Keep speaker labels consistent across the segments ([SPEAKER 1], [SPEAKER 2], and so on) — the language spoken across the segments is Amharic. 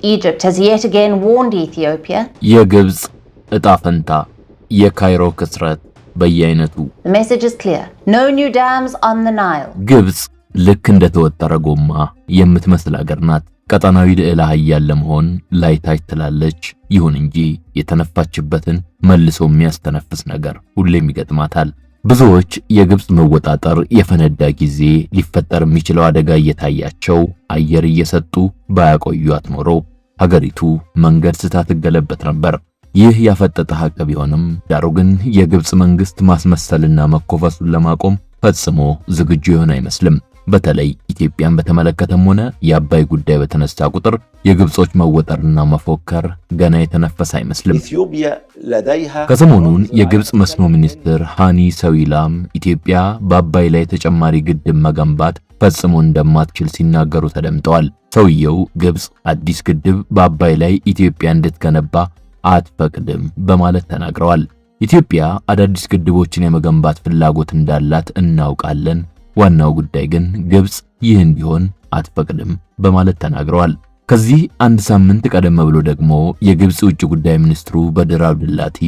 [SPEAKER 1] Egypt has yet again warned Ethiopia.
[SPEAKER 2] የግብጽ እጣ ፈንታ የካይሮ ክስረት በየአይነቱ
[SPEAKER 1] The message is clear. No new dams on the Nile.
[SPEAKER 2] ግብጽ ልክ እንደተወጠረ ጎማ የምትመስል አገር ናት። ቀጠናዊ ልዕለ ኃያል ለመሆን ላይታች ትላለች። ይሁን እንጂ የተነፋችበትን መልሶ የሚያስተነፍስ ነገር ሁሌም ይገጥማታል። ብዙዎች የግብጽ መወጣጠር የፈነዳ ጊዜ ሊፈጠር የሚችለው አደጋ እየታያቸው አየር እየሰጡ ባያቆዩት ኖሮ ሀገሪቱ መንገድ ስታ ትገለበት ነበር። ይህ ያፈጠጠ ሀቅ ቢሆንም ዳሩ ግን የግብጽ መንግስት ማስመሰልና መኮፈሱን ለማቆም ፈጽሞ ዝግጁ የሆነ አይመስልም። በተለይ ኢትዮጵያን በተመለከተም ሆነ የአባይ ጉዳይ በተነሳ ቁጥር የግብጾች መወጠርና መፎከር ገና የተነፈሰ አይመስልም። ከሰሞኑን የግብጽ መስኖ ሚኒስትር ሃኒ ሰዊላም ኢትዮጵያ በአባይ ላይ ተጨማሪ ግድብ መገንባት ፈጽሞ እንደማትችል ሲናገሩ ተደምጠዋል። ሰውየው ግብጽ አዲስ ግድብ በአባይ ላይ ኢትዮጵያ እንድትገነባ አትፈቅድም በማለት ተናግረዋል። ኢትዮጵያ አዳዲስ ግድቦችን የመገንባት ፍላጎት እንዳላት እናውቃለን። ዋናው ጉዳይ ግን ግብጽ ይህን ቢሆን አትፈቅድም በማለት ተናግረዋል። ከዚህ አንድ ሳምንት ቀደም ብሎ ደግሞ የግብጽ ውጭ ጉዳይ ሚኒስትሩ በድር አብዱላቲ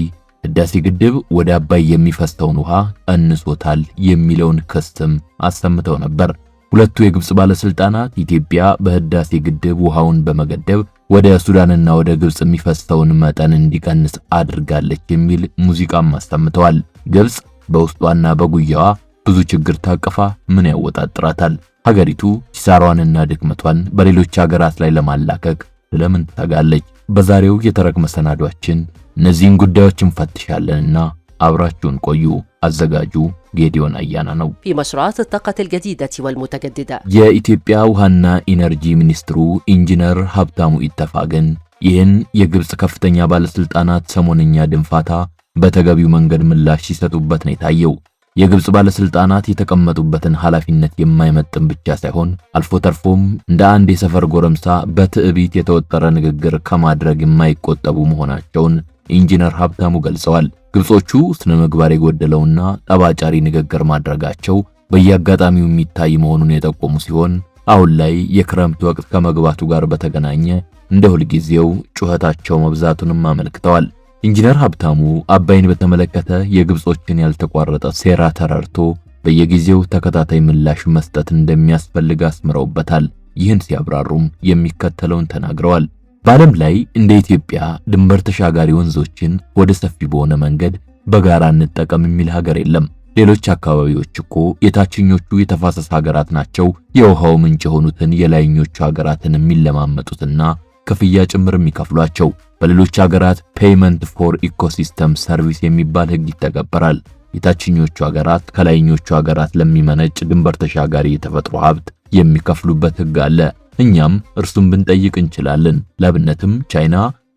[SPEAKER 2] ህዳሴ ግድብ ወደ አባይ የሚፈሰውን ውሃ ቀንሶታል የሚለውን ክስም አሰምተው ነበር። ሁለቱ የግብጽ ባለስልጣናት ኢትዮጵያ በህዳሴ ግድብ ውሃውን በመገደብ ወደ ሱዳንና ወደ ግብጽ የሚፈሰውን መጠን እንዲቀንስ አድርጋለች የሚል ሙዚቃም አሰምተዋል። ግብጽ በውስጧና በጉያዋ ብዙ ችግር ታቀፋ ምን ያወጣጥራታል? ሀገሪቱ ኪሳራዋንና ድክመቷን በሌሎች ሀገራት ላይ ለማላከክ ለምን ትተጋለች? በዛሬው የተረክ መሰናዷችን እነዚህን ጉዳዮች እንፈትሻለንና አብራችሁን ቆዩ። አዘጋጁ ጌዲዮን አያና ነው።
[SPEAKER 3] في مشروعات الطاقة الجديدة والمتجددة
[SPEAKER 2] የኢትዮጵያ ውሃና ኢነርጂ ሚኒስትሩ ኢንጂነር ሀብታሙ ኢተፋ ግን ይህን የግብጽ ከፍተኛ ባለስልጣናት ሰሞንኛ ድንፋታ በተገቢው መንገድ ምላሽ ሲሰጡበት ነው የታየው። የግብጽ ባለስልጣናት የተቀመጡበትን ኃላፊነት የማይመጥን ብቻ ሳይሆን አልፎ ተርፎም እንደ አንድ የሰፈር ጎረምሳ በትዕቢት የተወጠረ ንግግር ከማድረግ የማይቆጠቡ መሆናቸውን ኢንጂነር ሀብታሙ ገልጸዋል። ግብጾቹ ስነ ምግባር የጎደለውና ጠባጫሪ ንግግር ማድረጋቸው በየአጋጣሚው የሚታይ መሆኑን የጠቆሙ ሲሆን አሁን ላይ የክረምት ወቅት ከመግባቱ ጋር በተገናኘ እንደ ሁልጊዜው ጩኸታቸው መብዛቱንም አመልክተዋል። ኢንጂነር ሀብታሙ አባይን በተመለከተ የግብጾችን ያልተቋረጠ ሴራ ተረድቶ በየጊዜው ተከታታይ ምላሽ መስጠት እንደሚያስፈልግ አስምረውበታል። ይህን ሲያብራሩም የሚከተለውን ተናግረዋል። በዓለም ላይ እንደ ኢትዮጵያ ድንበር ተሻጋሪ ወንዞችን ወደ ሰፊ በሆነ መንገድ በጋራ እንጠቀም የሚል ሀገር የለም። ሌሎች አካባቢዎች እኮ የታችኞቹ የተፋሰስ ሀገራት ናቸው የውሃው ምንጭ የሆኑትን የላይኞቹ ሀገራትን የሚለማመጡትና ክፍያ ጭምር የሚከፍሏቸው። በሌሎች ሀገራት ፔይመንት ፎር ኢኮሲስተም ሰርቪስ የሚባል ህግ ይተገበራል። የታችኞቹ ሀገራት ከላይኞቹ ሀገራት ለሚመነጭ ድንበር ተሻጋሪ የተፈጥሮ ሀብት የሚከፍሉበት ህግ አለ። እኛም እርሱን ብንጠይቅ እንችላለን። ለአብነትም ቻይና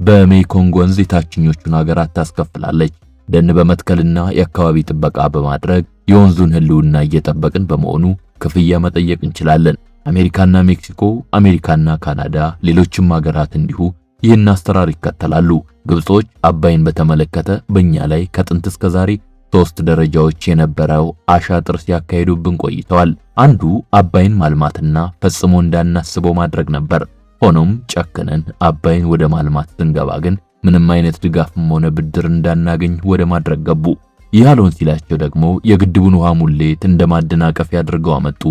[SPEAKER 2] በሜኮንግ ወንዝ የታችኞቹን ሀገራት ታስከፍላለች። ደን በመትከልና የአካባቢ ጥበቃ በማድረግ የወንዙን ህልውና እየጠበቅን በመሆኑ ክፍያ መጠየቅ እንችላለን። አሜሪካና ሜክሲኮ፣ አሜሪካና ካናዳ፣ ሌሎችም ሀገራት እንዲሁ ይህን አሰራር ይከተላሉ። ግብጾች አባይን በተመለከተ በእኛ ላይ ከጥንት እስከ ዛሬ 3 ደረጃዎች የነበረው አሻጥር ሲያካሂዱብን ቆይተዋል። አንዱ አባይን ማልማትና ፈጽሞ እንዳናስበው ማድረግ ነበር። ሆኖም ጨክነን አባይን ወደ ማልማት ስንገባ ግን ምንም አይነት ድጋፍም ሆነ ብድር እንዳናገኝ ወደ ማድረግ ገቡ። ይህ አልሆን ሲላቸው ደግሞ የግድቡን ውሃ ሙሌት እንደማደናቀፍ ያድርገው አመጡ።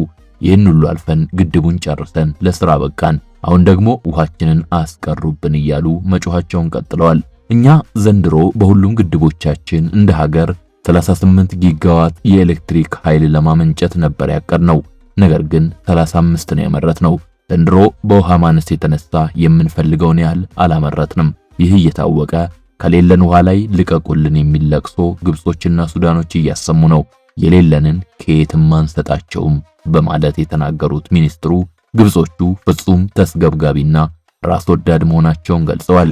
[SPEAKER 2] ይህን ሁሉ አልፈን ግድቡን ጨርሰን ለስራ በቃን። አሁን ደግሞ ውሃችንን አስቀሩብን እያሉ መጮሃቸውን ቀጥለዋል። እኛ ዘንድሮ በሁሉም ግድቦቻችን እንደ ሀገር 38 ጊጋዋት የኤሌክትሪክ ኃይል ለማመንጨት ነበር ያቀድነው። ነገር ግን 35 ነው ያመረትነው። ዘንድሮ በውሃ ማነስ የተነሳ የምንፈልገውን ያህል አላመረትንም። ይህ እየታወቀ ከሌለን ውሃ ላይ ልቀቁልን የሚል ለቅሶ ግብጾችና ሱዳኖች እያሰሙ ነው። የሌለንን ከየትም አንሰጣቸውም በማለት የተናገሩት ሚኒስትሩ ግብጾቹ ፍጹም ተስገብጋቢና ራስ ወዳድ መሆናቸውን ገልጸዋል።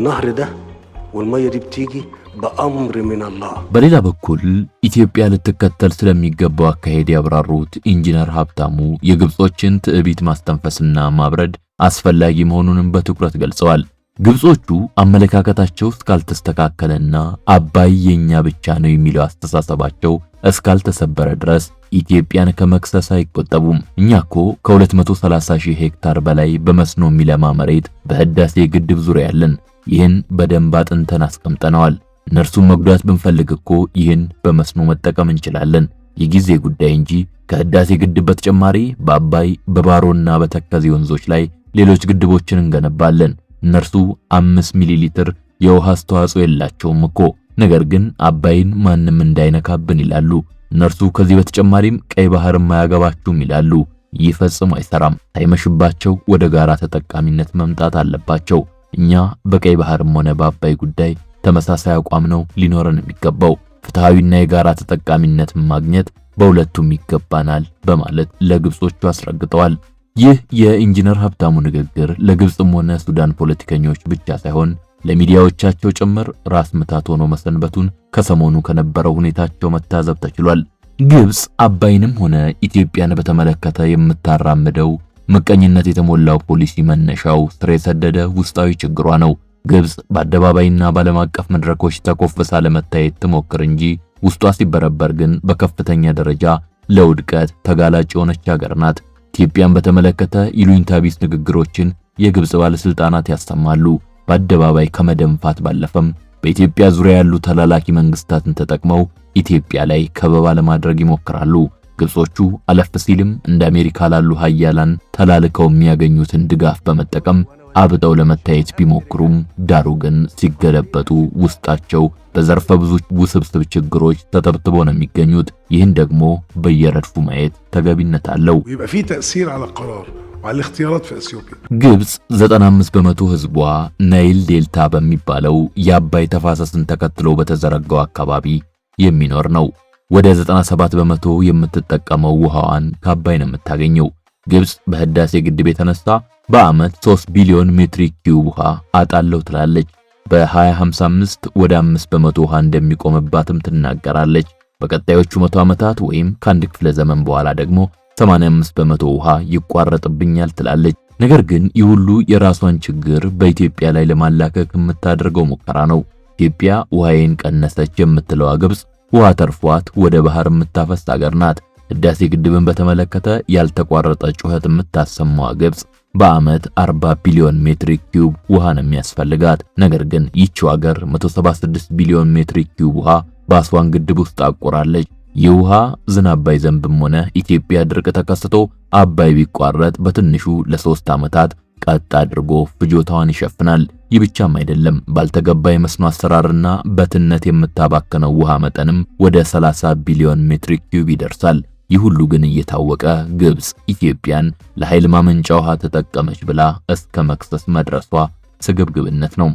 [SPEAKER 2] በሌላ በኩል ኢትዮጵያ ልትከተል ስለሚገባው አካሄድ ያብራሩት ኢንጂነር ሀብታሙ የግብጾችን ትዕቢት ማስተንፈስና ማብረድ አስፈላጊ መሆኑንም በትኩረት ገልጸዋል። ግብጾቹ አመለካከታቸው እስካልተስተካከለና አባይ የኛ ብቻ ነው የሚለው አስተሳሰባቸው እስካልተሰበረ ድረስ ኢትዮጵያን ከመክሰስ አይቆጠቡም። እኛኮ ከ230,000 ሄክታር በላይ በመስኖ የሚለማ መሬት በህዳሴ ግድብ ዙሪያ ያለን፣ ይህን በደንብ አጥንተን አስቀምጠነዋል። እነርሱን መጉዳት ብንፈልግ እኮ ይህን በመስኖ መጠቀም እንችላለን። የጊዜ ጉዳይ እንጂ ከህዳሴ ግድብ በተጨማሪ በአባይ በባሮና በተከዜ ወንዞች ላይ ሌሎች ግድቦችን እንገነባለን። እነርሱ 5 ሚሊ ሊትር የውሃ አስተዋጽኦ የላቸውም እኮ። ነገር ግን አባይን ማንም እንዳይነካብን ይላሉ። እነርሱ ከዚህ በተጨማሪም ቀይ ባህር ማያገባችሁም ይላሉ። ይህ ፈጽሞ አይሰራም። ሳይመሽባቸው ወደ ጋራ ተጠቃሚነት መምጣት አለባቸው። እኛ በቀይ ባህርም ሆነ በአባይ ጉዳይ ተመሳሳይ አቋም ነው ሊኖረን የሚገባው። ፍትሃዊና የጋራ ተጠቃሚነት ማግኘት በሁለቱም ይገባናል በማለት ለግብጾቹ አስረግጠዋል። ይህ የኢንጂነር ሀብታሙ ንግግር ለግብጽም ሆነ ሱዳን ፖለቲከኞች ብቻ ሳይሆን ለሚዲያዎቻቸው ጭምር ራስ ምታት ሆኖ መሰንበቱን ከሰሞኑ ከነበረው ሁኔታቸው መታዘብ ተችሏል። ግብጽ አባይንም ሆነ ኢትዮጵያን በተመለከተ የምታራምደው ምቀኝነት የተሞላው ፖሊሲ መነሻው ስር የሰደደ ውስጣዊ ችግሯ ነው። ግብጽ በአደባባይና በዓለም አቀፍ መድረኮች ተኮፍሳ ለመታየት ትሞክር እንጂ ውስጧ ሲበረበር ግን በከፍተኛ ደረጃ ለውድቀት ተጋላጭ የሆነች ሀገር ናት። ኢትዮጵያን በተመለከተ ይሉኝታ ቢስ ንግግሮችን የግብጽ ባለስልጣናት ያሰማሉ። በአደባባይ ከመደንፋት ባለፈም በኢትዮጵያ ዙሪያ ያሉ ተላላኪ መንግስታትን ተጠቅመው ኢትዮጵያ ላይ ከበባ ለማድረግ ይሞክራሉ። ግብጾቹ አለፍ ሲልም እንደ አሜሪካ ላሉ ሀያላን ተላልከው የሚያገኙትን ድጋፍ በመጠቀም አብጠው ለመታየት ቢሞክሩም ዳሩ ግን ሲገለበጡ ውስጣቸው በዘርፈ ብዙ ውስብስብ ችግሮች ተጠብጥበው ነው የሚገኙት። ይህን ደግሞ በየረድፉ ማየት ተገቢነት አለው።
[SPEAKER 4] ويبقى في تأثير على القرار وعلى الاختيارات في اثيوبيا።
[SPEAKER 2] ግብጽ 95 በመቶ ህዝቧ ናይል ዴልታ በሚባለው የአባይ ተፋሰስን ተከትሎ በተዘረጋው አካባቢ የሚኖር ነው። ወደ 97 በመቶ የምትጠቀመው ውሃዋን ከአባይ ነው የምታገኘው። ግብጽ በህዳሴ ግድብ የተነሳ በአመት 3 ቢሊዮን ሜትሪክ ኪዩብ ውሃ አጣለው ትላለች። በ2055 ወደ 5 በመቶ ውሃ እንደሚቆምባትም ትናገራለች። በቀጣዮቹ 100 ዓመታት ወይም ከአንድ ክፍለ ዘመን በኋላ ደግሞ 85 በመቶ ውሃ ይቋረጥብኛል ትላለች። ነገር ግን ይህ ሁሉ የራሷን ችግር በኢትዮጵያ ላይ ለማላከክ የምታደርገው ሙከራ ነው። ኢትዮጵያ ውሃዬን ቀነሰች የምትለዋ ግብጽ ውሃ ተርፏት ወደ ባህር የምታፈስ ሀገር ናት። ህዳሴ ግድብን በተመለከተ ያልተቋረጠ ጩኸት የምታሰማዋ ግብጽ በአመት 40 ቢሊዮን ሜትሪክ ኪዩብ ውሃ ነው የሚያስፈልጋት። ነገር ግን ይህች ሀገር 176 ቢሊዮን ሜትሪክ ኪዩብ ውሃ በአስዋን ግድብ ውስጥ አቆራለች። ይህ ውሃ ዝናብ ባይዘንብም ሆነ ኢትዮጵያ ድርቅ ተከስቶ አባይ ቢቋረጥ በትንሹ ለ3 ዓመታት ቀጥ አድርጎ ፍጆታዋን ይሸፍናል። ይህ ብቻም አይደለም፣ ባልተገባ የመስኖ አሰራርና በትነት የምታባከነው ውሃ መጠንም ወደ 30 ቢሊዮን ሜትሪክ ኪዩብ ይደርሳል። ይህ ሁሉ ግን እየታወቀ ግብጽ ኢትዮጵያን ለኃይል ማመንጫ ውሃ ተጠቀመች ብላ እስከ መክሰስ መድረሷ ስግብግብነት ነው።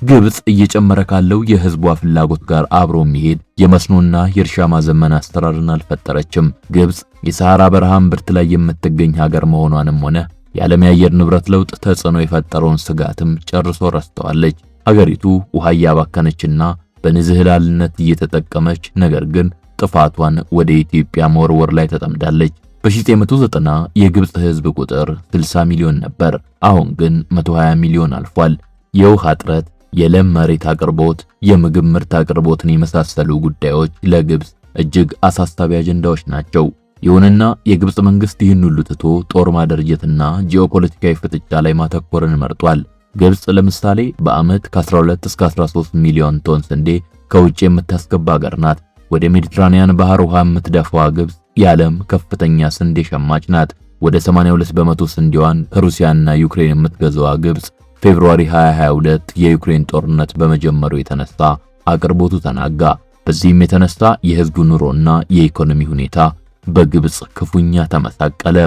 [SPEAKER 2] ግብጽ እየጨመረ ካለው የህዝቧ ፍላጎት ጋር አብሮ የሚሄድ የመስኖና የእርሻ ማዘመን አሰራርን አልፈጠረችም። ግብጽ የሰሃራ በረሃ እምብርት ላይ የምትገኝ ሀገር መሆኗንም ሆነ የዓለም የአየር ንብረት ለውጥ ተጽዕኖ የፈጠረውን ስጋትም ጨርሶ ረስተዋለች። ሀገሪቱ ውሃ እያባከነችና በንዝህላልነት እየተጠቀመች ነገር ግን ጥፋቷን ወደ ኢትዮጵያ መወርወር ላይ ተጠምዳለች። በ1990 የግብጽ ህዝብ ቁጥር 60 ሚሊዮን ነበር። አሁን ግን 120 ሚሊዮን አልፏል። የውሃ እጥረት፣ የለም መሬት አቅርቦት፣ የምግብ ምርት አቅርቦትን የመሳሰሉ ጉዳዮች ለግብጽ እጅግ አሳሳቢ አጀንዳዎች ናቸው። ይሁንና የግብጽ መንግስት ይህን ሁሉ ትቶ ጦር ማደራጀትና ጂኦፖለቲካዊ ፍጥጫ ላይ ማተኮርን መርጧል። ግብጽ ለምሳሌ በአመት ከ12 እስከ 13 ሚሊዮን ቶን ስንዴ ከውጭ የምታስገባ ሀገር ናት። ወደ ሜዲትራኒያን ባህር ውሃ የምትደፋዋ ግብጽ የዓለም ከፍተኛ ስንዴ ሸማች ናት። ወደ 82 በመቶ ስንዴዋን ከሩሲያና ዩክሬን የምትገዛዋ ግብጽ ፌብሩዋሪ 2022 የዩክሬን ጦርነት በመጀመሩ የተነሳ አቅርቦቱ ተናጋ። በዚህም የተነሳ የህዝቡ ኑሮና የኢኮኖሚ ሁኔታ በግብጽ ክፉኛ ተመሳቀለ።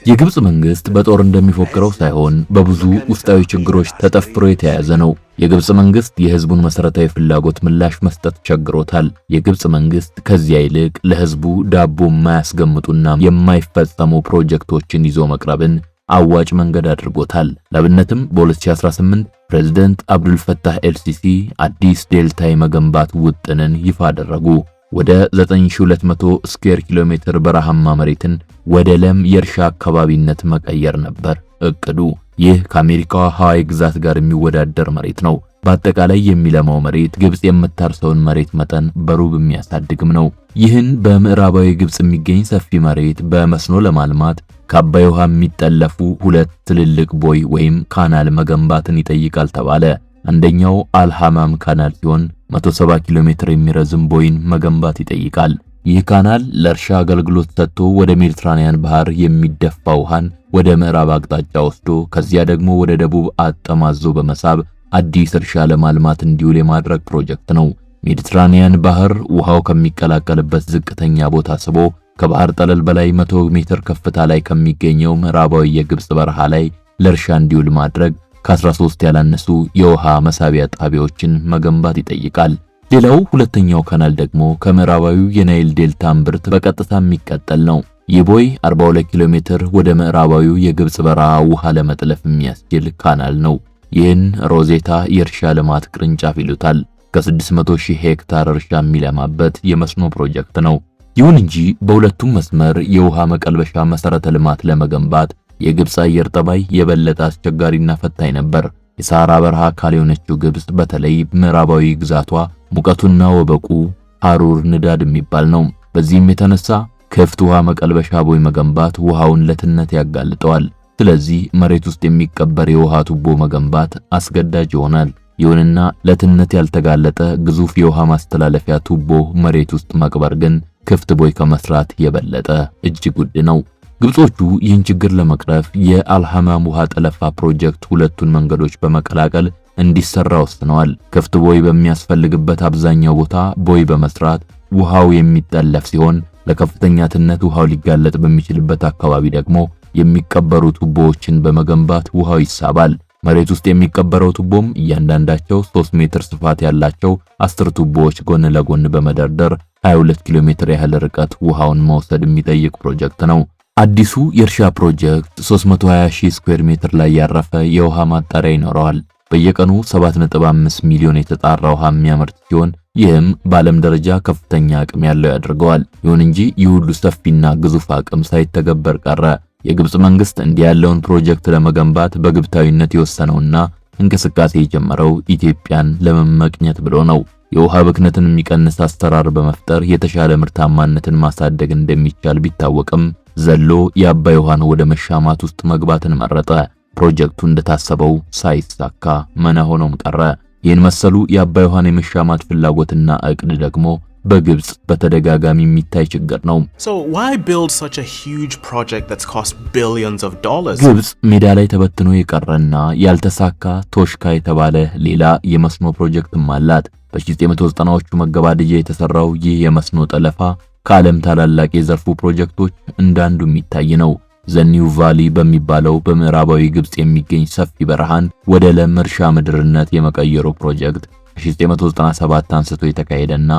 [SPEAKER 2] የግብጽ መንግስት በጦር እንደሚፎክረው ሳይሆን በብዙ ውስጣዊ ችግሮች ተጠፍሮ የተያያዘ ነው። የግብጽ መንግስት የህዝቡን መሰረታዊ ፍላጎት ምላሽ መስጠት ቸግሮታል። የግብጽ መንግስት ከዚያ ይልቅ ለህዝቡ ዳቦ የማያስገምጡና የማይፈጸሙ ፕሮጀክቶችን ይዞ መቅረብን አዋጭ መንገድ አድርጎታል። ለአብነትም በ2018 ፕሬዝዳንት አብዱልፈታህ ኤልሲሲ አዲስ ዴልታ የመገንባት ውጥንን ይፋ አደረጉ። ወደ 9200 ስኩዌር ኪሎ ሜትር በረሃማ መሬትን ወደ ለም የእርሻ አካባቢነት መቀየር ነበር እቅዱ። ይህ ከአሜሪካዋ ሃዋይ ግዛት ጋር የሚወዳደር መሬት ነው። በአጠቃላይ የሚለማው መሬት ግብጽ የምታርሰውን መሬት መጠን በሩብ የሚያሳድግም ነው። ይህን በምዕራባዊ ግብጽ የሚገኝ ሰፊ መሬት በመስኖ ለማልማት ከአባይ ውሃ የሚጠለፉ ሁለት ትልልቅ ቦይ ወይም ካናል መገንባትን ይጠይቃል ተባለ። አንደኛው አልሐማም ካናል ሲሆን 170 ኪሎ ሜትር የሚረዝም ቦይን መገንባት ይጠይቃል። ይህ ካናል ለእርሻ አገልግሎት ሰጥቶ ወደ ሜዲትራኒያን ባህር የሚደፋ ውሃን ወደ ምዕራብ አቅጣጫ ወስዶ ከዚያ ደግሞ ወደ ደቡብ አጠማዞ በመሳብ አዲስ እርሻ ለማልማት እንዲውል የማድረግ ፕሮጀክት ነው። ሜዲትራኒያን ባህር ውሃው ከሚቀላቀልበት ዝቅተኛ ቦታ ስቦ ከባህር ጠለል በላይ 100 ሜትር ከፍታ ላይ ከሚገኘው ምዕራባዊ የግብጽ በረሃ ላይ ለእርሻ እንዲውል ማድረግ ከ13 ያላነሱ የውሃ መሳቢያ ጣቢያዎችን መገንባት ይጠይቃል። ሌላው ሁለተኛው ካናል ደግሞ ከምዕራባዊው የናይል ዴልታ እምብርት በቀጥታ የሚቀጠል ነው። ይህ ቦይ 42 ኪሎ ሜትር ወደ ምዕራባዊው የግብጽ በረሃ ውሃ ለመጥለፍ የሚያስችል ካናል ነው። ይህን ሮዜታ የእርሻ ልማት ቅርንጫፍ ይሉታል። ከ600 ሺህ ሄክታር እርሻ የሚለማበት የመስኖ ፕሮጀክት ነው። ይሁን እንጂ በሁለቱም መስመር የውሃ መቀልበሻ መሰረተ ልማት ለመገንባት የግብጽ አየር ጠባይ የበለጠ አስቸጋሪና ፈታኝ ነበር። የሳራ በረሃ አካል የሆነችው ግብጽ በተለይ ምዕራባዊ ግዛቷ ሙቀቱና ወበቁ ሐሩር ንዳድ የሚባል ነው። በዚህም የተነሳ ክፍት ውሃ መቀልበሻ ቦይ መገንባት ውሃውን ለትነት ያጋልጠዋል። ስለዚህ መሬት ውስጥ የሚቀበር የውሃ ቱቦ መገንባት አስገዳጅ ይሆናል። ይሁንና ለትነት ያልተጋለጠ ግዙፍ የውሃ ማስተላለፊያ ቱቦ መሬት ውስጥ መቅበር ግን ክፍት ቦይ ከመስራት የበለጠ እጅግ ውድ ነው። ግብጾቹ ይህን ችግር ለመቅረፍ የአልሐማም ውሃ ጠለፋ ፕሮጀክት ሁለቱን መንገዶች በመቀላቀል እንዲሰራ ወስነዋል። ክፍት ቦይ በሚያስፈልግበት አብዛኛው ቦታ ቦይ በመስራት ውሃው የሚጠለፍ ሲሆን ለከፍተኛ ትነት ውሃው ሊጋለጥ በሚችልበት አካባቢ ደግሞ የሚቀበሩ ቱቦዎችን በመገንባት ውሃው ይሳባል። መሬት ውስጥ የሚቀበረው ቱቦም እያንዳንዳቸው 3 ሜትር ስፋት ያላቸው 10 ቱቦዎች ጎን ለጎን በመደርደር 22 ኪሎ ሜትር ያህል ርቀት ውሃውን መውሰድ የሚጠይቅ ፕሮጀክት ነው። አዲሱ የእርሻ ፕሮጀክት 320 ሺህ ስኩዌር ሜትር ላይ ያረፈ የውሃ ማጣሪያ ይኖረዋል። በየቀኑ 7.5 ሚሊዮን የተጣራ ውሃ የሚያመርት ሲሆን ይህም በዓለም ደረጃ ከፍተኛ አቅም ያለው ያደርገዋል። ይሁን እንጂ ይህ ሁሉ ሰፊና ግዙፍ አቅም ሳይተገበር ቀረ። የግብጽ መንግስት እንዲህ ያለውን ፕሮጀክት ለመገንባት በግብታዊነት የወሰነውና እንቅስቃሴ የጀመረው ኢትዮጵያን ለመመቅኘት ብሎ ነው። የውሃ ብክነትን የሚቀንስ አሰራር በመፍጠር የተሻለ ምርታማነትን ማሳደግ እንደሚቻል ቢታወቅም ዘሎ የአባይ ውሃን ወደ መሻማት ውስጥ መግባትን መረጠ። ፕሮጀክቱ እንደታሰበው ሳይሳካ መና ሆኖም ቀረ። ይህን መሰሉ የአባይ ውሃን የመሻማት ፍላጎትና እቅድ ደግሞ በግብጽ በተደጋጋሚ የሚታይ ችግር ነው።
[SPEAKER 5] So why build such a huge project that's cost billions of dollars?
[SPEAKER 2] ግብጽ ሜዳ ላይ ተበትኖ የቀረና ያልተሳካ ቶሽካ የተባለ ሌላ የመስኖ ፕሮጀክትም አላት። በ1990ዎቹ መገባደጃ የተሰራው ይህ የመስኖ ጠለፋ ከዓለም ታላላቅ የዘርፉ ፕሮጀክቶች እንዳንዱ የሚታይ ነው። ዘኒው ቫሊ በሚባለው በምዕራባዊ ግብጽ የሚገኝ ሰፊ በረሃን ወደ ለም እርሻ ምድርነት የመቀየሩ ፕሮጀክት ከ1997 አንስቶ የተካሄደና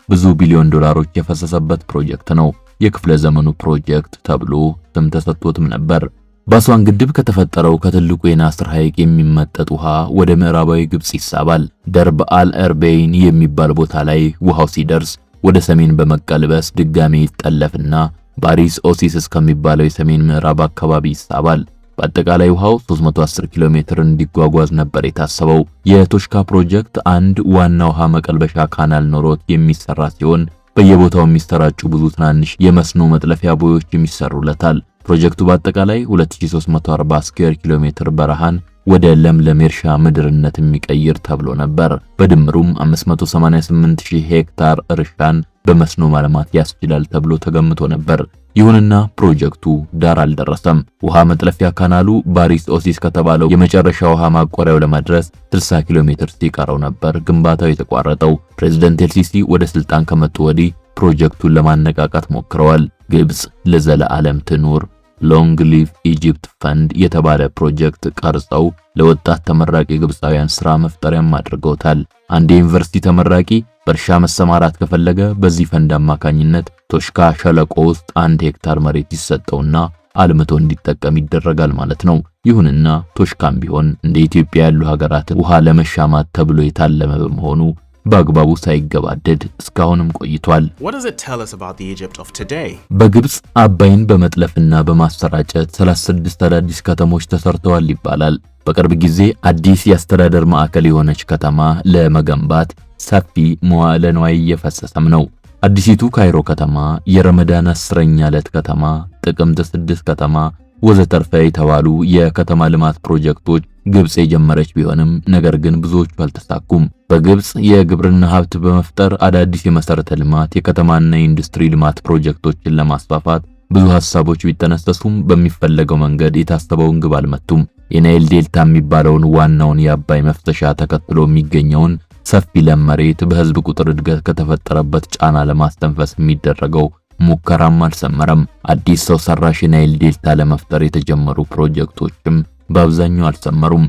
[SPEAKER 2] ብዙ ቢሊዮን ዶላሮች የፈሰሰበት ፕሮጀክት ነው። የክፍለ ዘመኑ ፕሮጀክት ተብሎ ስም ተሰጥቶትም ነበር። በአስዋን ግድብ ከተፈጠረው ከትልቁ የናስር ሐይቅ የሚመጠጥ ውሃ ወደ ምዕራባዊ ግብጽ ይሳባል። ደርብ አልአርበይን የሚባል ቦታ ላይ ውሃው ሲደርስ ወደ ሰሜን በመቀልበስ ድጋሜ ይጠለፍና ባሪስ ኦሲስ እስከሚባለው የሰሜን ምዕራብ አካባቢ ይሳባል። በአጠቃላይ ውሃው 310 ኪሎ ሜትር እንዲጓጓዝ ነበር የታሰበው። የቶሽካ ፕሮጀክት አንድ ዋና ውሃ መቀልበሻ ካናል ኖሮት የሚሰራ ሲሆን በየቦታው የሚሰራጩ ብዙ ትናንሽ የመስኖ መጥለፊያ ቦዮች የሚሰሩለታል። ፕሮጀክቱ በአጠቃላይ 2340 ስኩዌር ኪሎ ሜትር በረሃን ወደ ለምለም የእርሻ ምድርነት የሚቀይር ተብሎ ነበር። በድምሩም 588000 ሄክታር እርሻን በመስኖ ማልማት ያስችላል ተብሎ ተገምቶ ነበር። ይሁንና ፕሮጀክቱ ዳር አልደረሰም። ውሃ መጥለፊያ ካናሉ ባሪስ ኦሲስ ከተባለው የመጨረሻ ውሃ ማቆሪያው ለመድረስ 60 ኪሎ ሜትር ሲቀረው ነበር ግንባታው የተቋረጠው። ፕሬዝዳንት ኤልሲሲ ወደ ስልጣን ከመጡ ወዲህ ፕሮጀክቱን ለማነቃቃት ሞክረዋል። ግብጽ ለዘለዓለም ትኑር ሎንግ ሊቭ ኢጂፕት ፈንድ የተባለ ፕሮጀክት ቀርጸው ለወጣት ተመራቂ ግብፃውያን ስራ መፍጠሪያም አድርገውታል። አንድ የዩኒቨርሲቲ ተመራቂ በእርሻ መሰማራት ከፈለገ በዚህ ፈንድ አማካኝነት ቶሽካ ሸለቆ ውስጥ 1 ሄክታር መሬት ይሰጠውና አልምቶ እንዲጠቀም ይደረጋል ማለት ነው። ይሁንና ቶሽካም ቢሆን እንደ ኢትዮጵያ ያሉ ሀገራት ውሃ ለመሻማት ተብሎ የታለመ በመሆኑ በአግባቡ ሳይገባደድ እስካሁንም ቆይቷል።
[SPEAKER 5] What does it tell us about the Egypt of today?
[SPEAKER 2] በግብጽ አባይን በመጥለፍና በማሰራጨት 36 አዳዲስ ከተሞች ተሰርተዋል ይባላል። በቅርብ ጊዜ አዲስ የአስተዳደር ማዕከል የሆነች ከተማ ለመገንባት ሰፊ መዋዕለ ንዋይ እየፈሰሰም ነው። አዲሲቱ ካይሮ ከተማ የረመዳን 10ኛ ዕለት ከተማ፣ ጥቅምት 6 ከተማ ወዘተርፈ የተባሉ የከተማ ልማት ፕሮጀክቶች ግብጽ የጀመረች ቢሆንም ነገር ግን ብዙዎቹ አልተሳኩም። በግብጽ የግብርና ሀብት በመፍጠር አዳዲስ የመሰረተ ልማት የከተማና የኢንዱስትሪ ልማት ፕሮጀክቶችን ለማስፋፋት ብዙ ሐሳቦች ቢጠነሰሱም በሚፈለገው መንገድ የታሰበውን ግብ አልመቱም። የናይል ዴልታ የሚባለውን ዋናውን የአባይ መፍሰሻ ተከትሎ የሚገኘውን ሰፊ ለም መሬት በህዝብ ቁጥር እድገት ከተፈጠረበት ጫና ለማስተንፈስ የሚደረገው ሙከራም አልሰመረም። አዲስ ሰው ሰራሽ የናይል ዴልታ ለመፍጠር የተጀመሩ ፕሮጀክቶችም በአብዛኛው አልሰመሩም።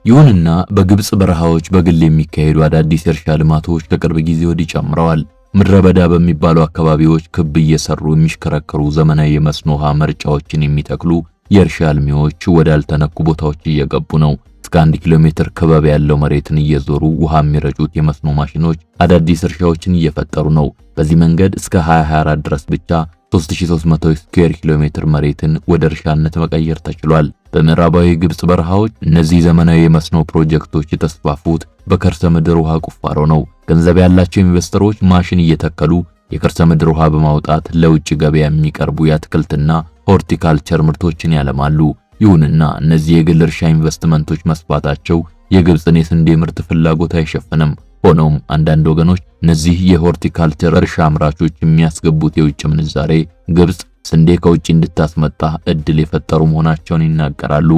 [SPEAKER 2] ይሁንና በግብጽ በረሃዎች በግል የሚካሄዱ አዳዲስ የእርሻ ልማቶች ከቅርብ ጊዜ ወዲህ ጨምረዋል። ምድረ በዳ በሚባሉ አካባቢዎች ክብ እየሰሩ የሚሽከረከሩ ዘመናዊ የመስኖ ውሃ መርጫዎችን የሚተክሉ የእርሻ አልሚዎች ወዳልተነኩ ቦታዎች እየገቡ ነው። እስከ 1 ኪሎ ሜትር ክበብ ያለው መሬትን እየዞሩ ውሃ የሚረጩት የመስኖ ማሽኖች አዳዲስ እርሻዎችን እየፈጠሩ ነው። በዚህ መንገድ እስከ 2024 ድረስ ብቻ 3300 ስኩዌር ኪሎ ሜትር መሬትን ወደ እርሻነት መቀየር ተችሏል። በምዕራባዊ ግብጽ በረሃዎች እነዚህ ዘመናዊ የመስኖ ፕሮጀክቶች የተስፋፉት በከርሰ ምድር ውሃ ቁፋሮ ነው። ገንዘብ ያላቸው ኢንቨስተሮች ማሽን እየተከሉ የከርሰ ምድር ውሃ በማውጣት ለውጭ ገበያ የሚቀርቡ የአትክልትና ሆርቲካልቸር ምርቶችን ያለማሉ። ይሁንና እነዚህ የግል እርሻ ኢንቨስትመንቶች መስፋታቸው የግብጽን የስንዴ ምርት ፍላጎት አይሸፍንም። ሆኖም አንዳንድ ወገኖች እነዚህ የሆርቲካልቸር እርሻ አምራቾች የሚያስገቡት የውጭ ምንዛሬ ግብጽ ስንዴ ከውጭ እንድታስመጣ እድል የፈጠሩ መሆናቸውን ይናገራሉ።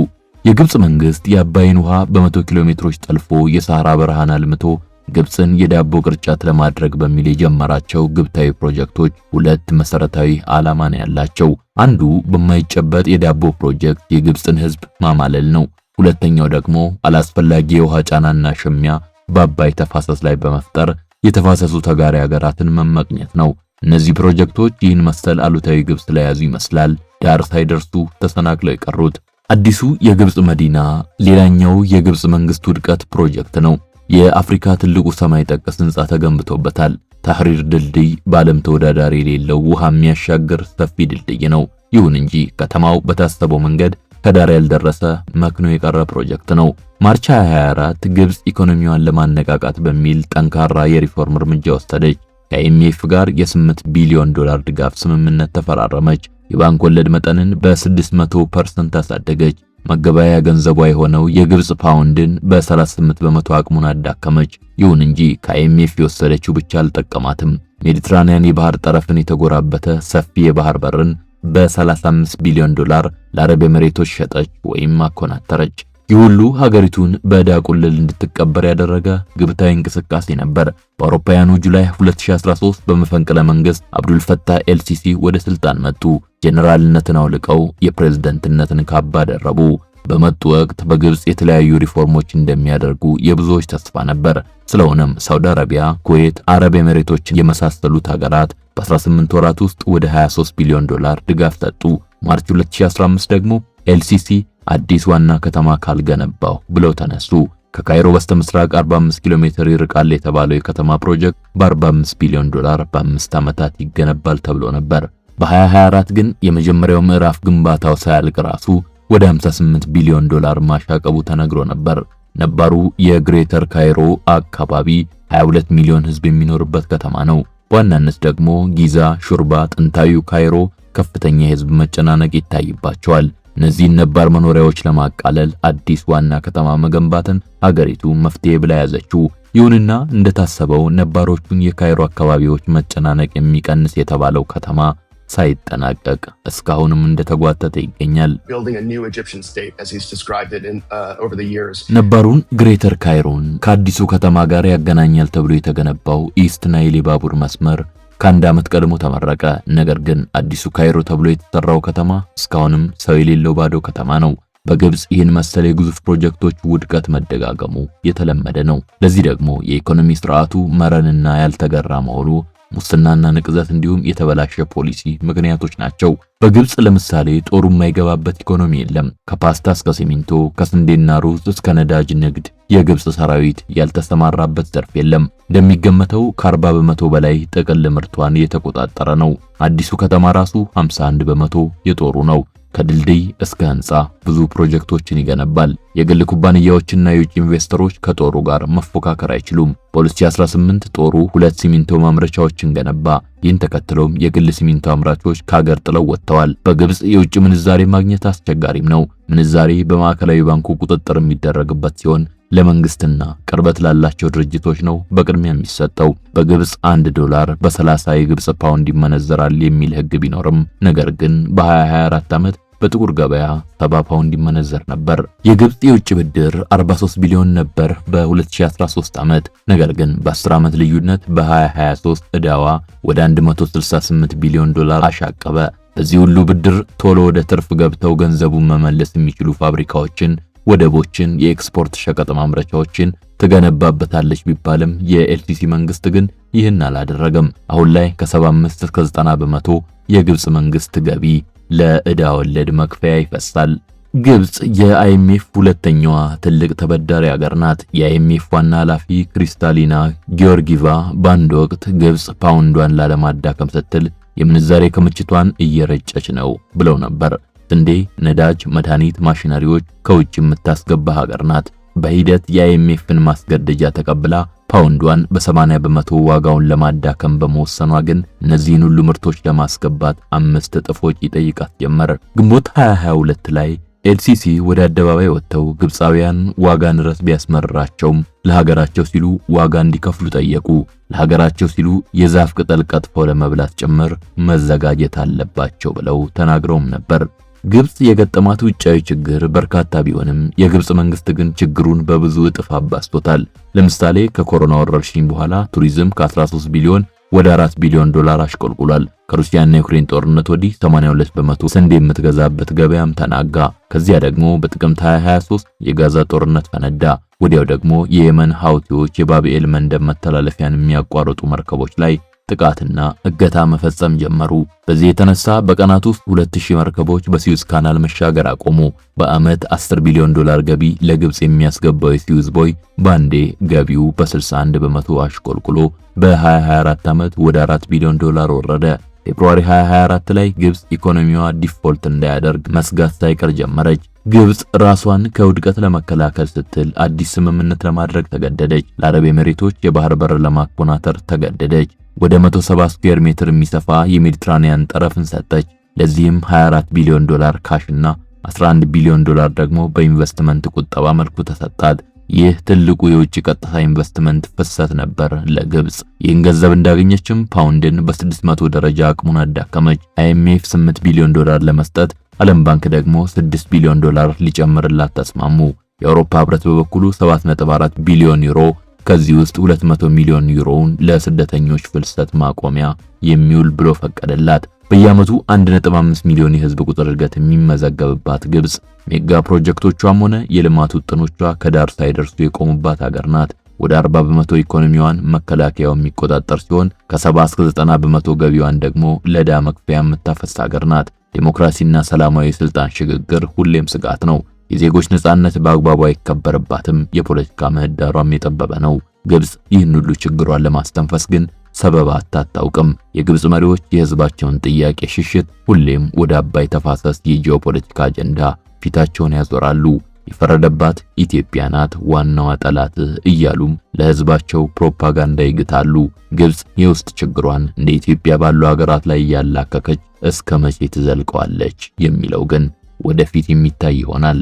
[SPEAKER 2] የግብጽ መንግስት የአባይን ውሃ በ100 ኪሎ ሜትሮች ጠልፎ የሳህራ በረሃን አልምቶ ግብጽን የዳቦ ቅርጫት ለማድረግ በሚል የጀመራቸው ግብታዊ ፕሮጀክቶች ሁለት መሰረታዊ ዓላማ ነው ያላቸው። አንዱ በማይጨበጥ የዳቦ ፕሮጀክት የግብጽን ህዝብ ማማለል ነው። ሁለተኛው ደግሞ አላስፈላጊ የውሃ ጫናና ሽሚያ በአባይ ተፋሰስ ላይ በመፍጠር የተፋሰሱ ተጋሪ ሀገራትን መመቅኘት ነው። እነዚህ ፕሮጀክቶች ይህን መሰል አሉታዊ ግብ ስለያዙ ይመስላል ዳር ሳይደርሱ ተሰናክለው የቀሩት። አዲሱ የግብጽ መዲና ሌላኛው የግብጽ መንግስት ውድቀት ፕሮጀክት ነው። የአፍሪካ ትልቁ ሰማይ ጠቀስ ህንጻ ተገንብቶበታል። ታህሪር ድልድይ በዓለም ተወዳዳሪ የሌለው ውሃ የሚያሻግር ሰፊ ድልድይ ነው። ይሁን እንጂ ከተማው በታሰበው መንገድ ከዳር ያልደረሰ መክኖ የቀረ ፕሮጀክት ነው። ማርች 24 ግብጽ ኢኮኖሚዋን ለማነቃቃት በሚል ጠንካራ የሪፎርም እርምጃ ወሰደች። ከአይኤምኤፍ ጋር የ8 ቢሊዮን ዶላር ድጋፍ ስምምነት ተፈራረመች። የባንክ ወለድ መጠንን በ600% አሳደገች። መገበያያ ገንዘቧ የሆነው የግብጽ ፓውንድን በ38 በመቶ አቅሙን አዳከመች። ይሁን እንጂ ከአይኤምኤፍ የወሰደችው ብቻ አልጠቀማትም። ሜዲትራኒያን የባህር ጠረፍን የተጎራበተ ሰፊ የባህር በርን በ35 ቢሊዮን ዶላር ለአረብ ኤሚሬቶች ሸጠች ወይም አኮናተረች። ይህ ሁሉ ሀገሪቱን በዕዳ ቁልል እንድትቀበር ያደረገ ግብታዊ እንቅስቃሴ ነበር። በአውሮፓውያኑ ጁላይ 2013 በመፈንቅለ መንግስት አብዱል ፈታህ ኤልሲሲ ወደ ስልጣን መጡ። ጄኔራልነትን አውልቀው የፕሬዝዳንትነትን ካባ ደረቡ። በመጡ ወቅት በግብጽ የተለያዩ ሪፎርሞች እንደሚያደርጉ የብዙዎች ተስፋ ነበር። ስለሆነም ሳውዲ አረቢያ፣ ኩዌት፣ አረብ ኤሚሬቶችን የመሳሰሉት ሀገራት በ18 ወራት ውስጥ ወደ 23 ቢሊዮን ዶላር ድጋፍ ሰጡ። ማርች 2015 ደግሞ ኤልሲሲ አዲስ ዋና ከተማ ካልገነባው ብለው ተነሱ። ከካይሮ በስተምስራቅ 45 ኪሎ ሜትር ይርቃል የተባለው የከተማ ፕሮጀክት በ45 ቢሊዮን ዶላር በ5 ዓመታት ይገነባል ተብሎ ነበር። በ2024 ግን የመጀመሪያው ምዕራፍ ግንባታው ሳያልቅ ራሱ ወደ 58 ቢሊዮን ዶላር ማሻቀቡ ተነግሮ ነበር። ነባሩ የግሬተር ካይሮ አካባቢ 22 ሚሊዮን ህዝብ የሚኖርበት ከተማ ነው። በዋናነት ደግሞ ጊዛ፣ ሹርባ፣ ጥንታዊው ካይሮ ከፍተኛ የህዝብ መጨናነቅ ይታይባቸዋል። እነዚህን ነባር መኖሪያዎች ለማቃለል አዲስ ዋና ከተማ መገንባትን ሀገሪቱ መፍትሄ ብላ ያዘችው። ይሁንና እንደታሰበው ነባሮቹን የካይሮ አካባቢዎች መጨናነቅ የሚቀንስ የተባለው ከተማ ሳይጠናቀቅ እስካሁንም እንደተጓተተ ይገኛል። ነባሩን ግሬተር ካይሮን ከአዲሱ ከተማ ጋር ያገናኛል ተብሎ የተገነባው ኢስት ናይል የባቡር መስመር ከአንድ ዓመት ቀድሞ ተመረቀ። ነገር ግን አዲሱ ካይሮ ተብሎ የተሰራው ከተማ እስካሁንም ሰው የሌለው ባዶ ከተማ ነው። በግብጽ ይህን መሰል የግዙፍ ፕሮጀክቶች ውድቀት መደጋገሙ የተለመደ ነው። ለዚህ ደግሞ የኢኮኖሚ ስርዓቱ መረንና ያልተገራ መሆኑ፣ ሙስናና ንቅዘት እንዲሁም የተበላሸ ፖሊሲ ምክንያቶች ናቸው። በግብጽ ለምሳሌ ጦሩ የማይገባበት ኢኮኖሚ የለም። ከፓስታ እስከ ሲሚንቶ፣ ከስንዴና ሩዝ እስከ ነዳጅ ንግድ የግብጽ ሰራዊት ያልተሰማራበት ዘርፍ የለም። እንደሚገመተው ከ40 በመቶ በላይ ጥቅል ምርቷን የተቆጣጠረ ነው። አዲሱ ከተማ ራሱ 51 በመቶ የጦሩ ነው። ከድልድይ እስከ ህንፃ ብዙ ፕሮጀክቶችን ይገነባል። የግል ኩባንያዎችና የውጭ ኢንቨስተሮች ከጦሩ ጋር መፎካከር አይችሉም። በ2018 ጦሩ 2 ሲሚንቶ ማምረቻዎችን ገነባ። ይህን ተከትሎም የግል ሲሚንቶ አምራቾች ከሀገር ጥለው ወጥተዋል። በግብጽ የውጭ ምንዛሬ ማግኘት አስቸጋሪም ነው። ምንዛሬ በማዕከላዊ ባንኩ ቁጥጥር የሚደረግበት ሲሆን ለመንግስትና ቅርበት ላላቸው ድርጅቶች ነው በቅድሚያ የሚሰጠው። በግብጽ $1 በ30 የግብጽ ፓውንድ ይመነዘራል የሚል ህግ ቢኖርም ነገር ግን በ2024 ዓመት በጥቁር ገበያ 70 ፓውንድ ይመነዘር ነበር። የግብጽ የውጭ ብድር 43 ቢሊዮን ነበር በ2013 ዓመት። ነገር ግን በ10 ዓመት ልዩነት በ2023 ዕዳዋ ወደ $168 ቢሊዮን አሻቀበ። በዚህ ሁሉ ብድር ቶሎ ወደ ትርፍ ገብተው ገንዘቡን መመለስ የሚችሉ ፋብሪካዎችን፣ ወደቦችን፣ የኤክስፖርት ሸቀጥ ማምረቻዎችን ትገነባበታለች ቢባልም የኤልሲሲ መንግስት ግን ይህን አላደረገም። አሁን ላይ ከ75 እስከ 90 በመቶ የግብጽ መንግስት ገቢ ለዕዳ ወለድ መክፈያ ይፈሳል። ግብጽ የአይኤምኤፍ ሁለተኛዋ ትልቅ ተበዳሪ ሀገር ናት። የአይኤምኤፍ ዋና ኃላፊ ክሪስታሊና ጊዮርጊቫ በአንድ ወቅት ግብጽ ፓውንዷን ላለማዳከም ስትል የምንዛሬ ክምችቷን እየረጨች ነው ብለው ነበር። ስንዴ፣ ነዳጅ፣ መድኃኒት፣ ማሽነሪዎች ከውጭ የምታስገባ ሀገር ናት። በሂደት የአይኤምኤፍን ማስገደጃ ተቀብላ ፓውንዷን በ80 በመቶ ዋጋውን ለማዳከም በመወሰኗ ግን እነዚህን ሁሉ ምርቶች ለማስገባት 5 እጥፎች ይጠይቃት ጀመር። ግንቦት 2022 ላይ ኤልሲሲ ወደ አደባባይ ወጥተው ግብፃውያን ዋጋ ንረት ቢያስመርራቸውም ለሀገራቸው ሲሉ ዋጋ እንዲከፍሉ ጠየቁ። ለሀገራቸው ሲሉ የዛፍ ቅጠል ቀጥፈው ለመብላት ጭምር መዘጋጀት አለባቸው ብለው ተናግረውም ነበር። ግብጽ የገጠማት ውጫዊ ችግር በርካታ ቢሆንም የግብጽ መንግስት ግን ችግሩን በብዙ እጥፍ አባስቶታል። ለምሳሌ ከኮሮና ወረርሽኝ በኋላ ቱሪዝም ከ13 ቢሊዮን ወደ $4 ቢሊዮን አሽቆልቁሏል። ከሩሲያና ዩክሬን ጦርነት ወዲህ 82 በመቶ ስንዴ የምትገዛበት ገበያም ተናጋ። ከዚያ ደግሞ በጥቅምት 2023 የጋዛ ጦርነት ፈነዳ። ወዲያው ደግሞ የየመን ሐውቲዎች የባቢኤል መንደብ መተላለፊያን የሚያቋርጡ መርከቦች ላይ ጥቃትና እገታ መፈጸም ጀመሩ። በዚህ የተነሳ በቀናት ውስጥ 2000 መርከቦች በሲዩዝ ካናል መሻገር አቆሙ። በአመት $10 ቢሊዮን ገቢ ለግብጽ የሚያስገባው የሲዩዝ ቦይ ባንዴ ገቢው በ61 በመቶ አሽቆልቁሎ በ2024 ዓመት ወደ $4 ቢሊዮን ወረደ። ፌብሩዋሪ 2024 ላይ ግብጽ ኢኮኖሚዋ ዲፎልት እንዳያደርግ መስጋት ሳይቀር ጀመረች። ግብጽ ራሷን ከውድቀት ለመከላከል ስትል አዲስ ስምምነት ለማድረግ ተገደደች። ለአረብ ኤሚሬቶች የባህር በር ለማኮናተር ተገደደች። ወደ 170 ስኩዌር ሜትር የሚሰፋ የሜዲትራኒያን ጠረፍን ሰጠች። ለዚህም $24 ቢሊዮን ካሽና $11 ቢሊዮን ደግሞ በኢንቨስትመንት ቁጠባ መልኩ ተሰጣት። ይህ ትልቁ የውጭ ቀጥታ ኢንቨስትመንት ፍሰት ነበር ለግብጽ። ይህን ገንዘብ እንዳገኘችም ፓውንድን በ600 ደረጃ አቅሙን አዳከመች። አይኤምኤፍ $8 ቢሊዮን ለመስጠት፣ ዓለም ባንክ ደግሞ $6 ቢሊዮን ሊጨምርላት ተስማሙ። የአውሮፓ ህብረት በበኩሉ 7.4 ቢሊዮን ዩሮ ከዚህ ውስጥ 200 ሚሊዮን ዩሮውን ለስደተኞች ፍልሰት ማቆሚያ የሚውል ብሎ ፈቀደላት። በየዓመቱ 1.5 ሚሊዮን የህዝብ ቁጥር እድገት የሚመዘገብባት ግብጽ ሜጋ ፕሮጀክቶቿም ሆነ የልማት ውጥኖቿ ከዳር ሳይደርሱ የቆሙባት ሀገር ናት። ወደ 40 በመቶ ኢኮኖሚዋን መከላከያው የሚቆጣጠር ሲሆን ከ70 እስከ 90 በመቶ ገቢዋን ደግሞ ለዕዳ መክፈያ የምታፈስ ሀገር ናት። ዴሞክራሲና ሰላማዊ ስልጣን ሽግግር ሁሌም ስጋት ነው። የዜጎች ነጻነት በአግባቡ አይከበርባትም። የፖለቲካ ምህዳሯም የጠበበ ነው። ግብጽ ይህን ሁሉ ችግሯን ለማስተንፈስ ግን ሰበብ አታውቅም። የግብጽ መሪዎች የህዝባቸውን ጥያቄ ሽሽት ሁሌም ወደ አባይ ተፋሰስ የጂኦፖለቲካ አጀንዳ ፊታቸውን ያዞራሉ። የፈረደባት ኢትዮጵያ ናት ዋናዋ ጠላት እያሉም ለህዝባቸው ፕሮፓጋንዳ ይግታሉ። ግብጽ የውስጥ ችግሯን እንደ ኢትዮጵያ ባሉ ሀገራት ላይ ያላከከች እስከ መቼ ትዘልቀዋለች የሚለው ግን ወደፊት የሚታይ ይሆናል።